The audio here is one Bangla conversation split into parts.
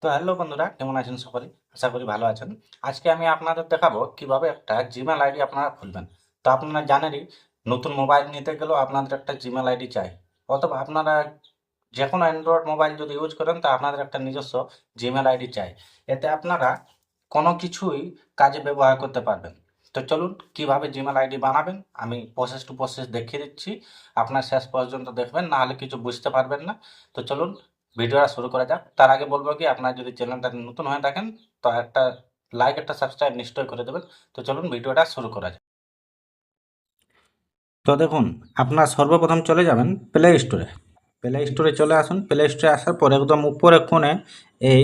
তো হ্যালো বন্ধুরা, কেমন আছেন সকলে? আশা করি ভালো আছেন। আজকে আমি আপনাদের দেখাবো কিভাবে একটা জিমেল আইডি আপনারা খুলবেন। তো আপনারা জানেনই, নতুন মোবাইল নিতে গেলেও আপনাদের একটা জিমেল আইডি চাই। অথবা আপনারা যে কোনো অ্যান্ড্রয়েড মোবাইল যদি ইউজ করেন তা আপনাদের একটা নিজস্ব জিমেল আইডি চাই। এতে আপনারা কোনো কিছুই কাজে ব্যবহার করতে পারবেন। তো চলুন কিভাবে জিমেল আইডি বানাবেন আমি প্রসেস টু প্রসেস দেখিয়ে দিচ্ছি। আপনার শেষ পর্যন্ত দেখবেন, না হলে কিছু বুঝতে পারবেন না। তো চলুন ভিডিওটা শুরু করা যাক। তার আগে বলবো কি, আপনার যদি চ্যানেলটা নতুন হয়ে থাকেন তো একটা লাইক, একটা সাবস্ক্রাইব নিশ্চয়ই করে দেবেন। তো চলুন ভিডিওটা শুরু করা যাক। তো দেখুন, আপনার সর্বপ্রথম চলে যাবেন প্লে স্টোরে। প্লে স্টোরে চলে আসুন। প্লে স্টোরে আসার পর একদম উপরে কোণে এই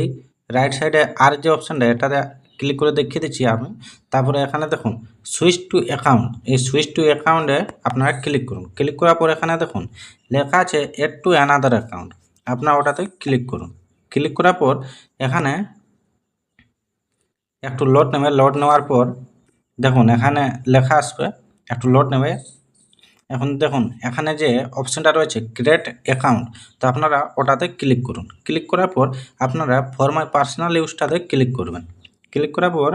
রাইট সাইডে আর যে অপশানটা, এটাতে ক্লিক করে দেখিয়ে দিচ্ছি আমি। তারপরে এখানে দেখুন সুইচ টু অ্যাকাউন্ট, এই সুইচ টু অ্যাকাউন্টে আপনারা ক্লিক করুন। ক্লিক করার পর এখানে দেখুন লেখা আছে এড টু অ্যানাদার অ্যাকাউন্ট, আপনার ওটাতে ক্লিক করুন। ক্লিক করার পর এখানে একটু লোড নেবে। লোড নেওয়ার পর দেখুন এখানে লেখা আসবে, একটু লোড নেবে। এখন দেখুন এখানে যে অপশানটা রয়েছে ক্রিয়েট অ্যাকাউন্ট, তো আপনারা ওটাতে ক্লিক করুন। ক্লিক করার পর আপনারা ফর মাই পার্সোনাল ইউজটাতে ক্লিক করবেন। ক্লিক করার পর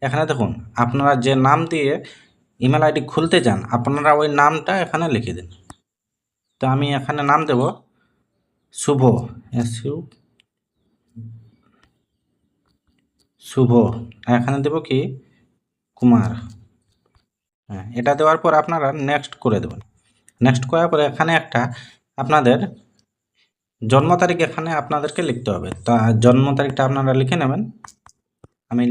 এখানে দেখুন আপনারা যে নাম দিয়ে ইমেল আইডি খুলতে চান আপনারা ওই নামটা এখানে লিখে দিন। তো আমি এখানে নাম দেব শুভ, শুভ। এখানে দেব কি কুমার। হ্যাঁ, এটা দেওয়ার পর আপনারা নেক্সট করে দেবেন। নেক্সট করার পরে এখানে একটা আপনাদের জন্ম তারিখ এখানে আপনাদেরকে লিখতে হবে। তা জন্ম তারিখটা আপনারা লিখে নেবেন। আমি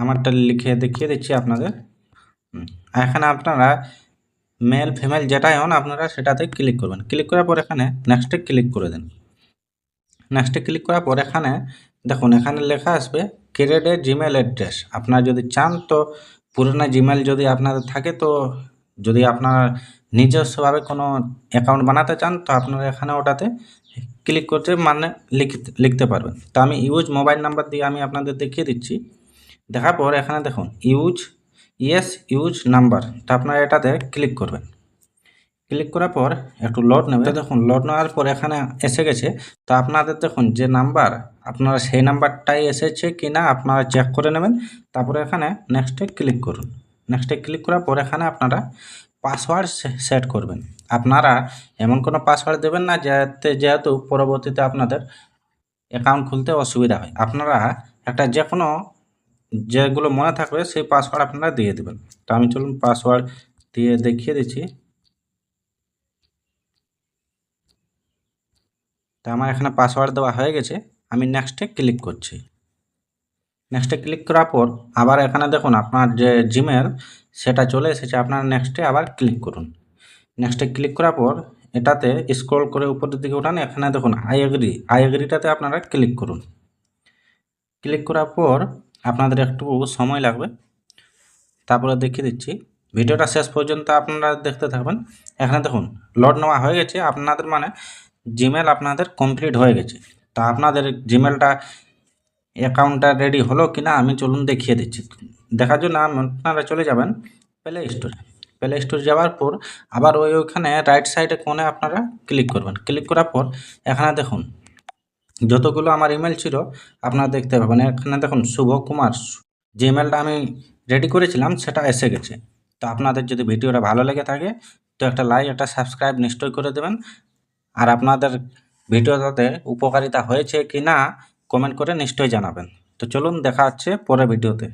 আমারটা লিখে দেখিয়ে দিচ্ছি আপনাদের। এখানে আপনারা মেল ফিমেল যেটাই হন আপনারা সেটাতে ক্লিক করবেন। ক্লিক করার পর এখানে নেক্সটে ক্লিক করে দেন। নেক্সটে ক্লিক করার পর এখানে দেখুন এখানে লেখা আসবে ক্রিয়েট এ জিমেল অ্যাড্রেস। আপনারা যদি চান তো পুরনো জিমেল যদি আপনাদের থাকে, তো যদি আপনারা নিজস্বভাবে কোনো অ্যাকাউন্ট বানাতে চান তো আপনারা এখানে ওটাতে ক্লিক করতে মানে লিখতে পারবেন। তো আমি ইউজ মোবাইল নাম্বার দিয়ে আমি আপনাদের দেখিয়ে দিচ্ছি। দেখার পর এখানে দেখুন ইউজ নাম্বার, তো আপনারা এটাতে ক্লিক করবেন। ক্লিক করার পর একটু লোড নেবে। দেখুন লোড নেওয়ার পর এখানে এসে গেছে। তো আপনাদের দেখুন যে নাম্বার আপনারা সেই নাম্বারটাই এসেছে কি না আপনারা চেক করে নেবেন। তারপরে এখানে নেক্সটে ক্লিক করুন। নেক্সটে ক্লিক করার পর এখানে আপনারা পাসওয়ার্ড সেট করবেন। আপনারা এমন কোনো পাসওয়ার্ড দেবেন না যেহেতু পরবর্তীতে আপনাদের অ্যাকাউন্ট খুলতে অসুবিধা হয়। আপনারা একটা যে কোনো যেগুলো মনে থাকবে সেই পাসওয়ার্ড আপনারা দিয়ে দেবেন। তো আমি চলুন পাসওয়ার্ড দিয়ে দেখিয়ে দিচ্ছি। তো আমার এখানে পাসওয়ার্ড দেওয়া হয়ে গেছে। আমি নেক্সটে ক্লিক করছি। নেক্সটে ক্লিক করার পর আবার এখানে দেখুন আপনার যে জিমেল সেটা চলে এসেছে। আপনারা নেক্সটে আবার ক্লিক করুন। নেক্সটে ক্লিক করার পর এটাতে স্ক্রল করে উপরের দিকে উঠান। এখানে দেখুন আই এগ্রিটাতে আপনারা ক্লিক করুন। ক্লিক করার পর আপনাদের একটু সময় লাগবে, তারপরে দেখিয়ে দিচ্ছি। ভিডিওটা শেষ পর্যন্ত আপনারা দেখতে থাকবেন। এখানে দেখুন লোড নেওয়া হয়ে গেছে আপনাদের, মানে জিমেল আপনাদের কমপ্লিট হয়ে গেছে। তা আপনাদের জিমেলটা অ্যাকাউন্টটা রেডি হলো কি না আমি চলুন দেখিয়ে দিচ্ছি। দেখার জন্য আপনারা চলে যাবেন প্লে স্টোরে। প্লে স্টোরে যাওয়ার পর আবার ওইখানে রাইট সাইডে কোণে আপনারা ক্লিক করবেন। ক্লিক করার পর এখানে দেখুন যতগুলো আমার ইমেল ছিল আপনারা দেখতে পাবেন। এখানে দেখুন শুভ কুমার, যে ইমেলটা আমি রেডি করেছিলাম সেটা এসে গেছে। তো আপনাদের যদি ভিডিওটা ভালো লেগে থাকে তো একটা লাইক, একটা সাবস্ক্রাইব নিশ্চয়ই করে দেবেন। আর আপনাদের ভিডিওটাতে উপকারিতা হয়েছে কি না কমেন্ট করে নিশ্চয়ই জানাবেন। তো চলুন দেখা হচ্ছে পরের ভিডিওতে।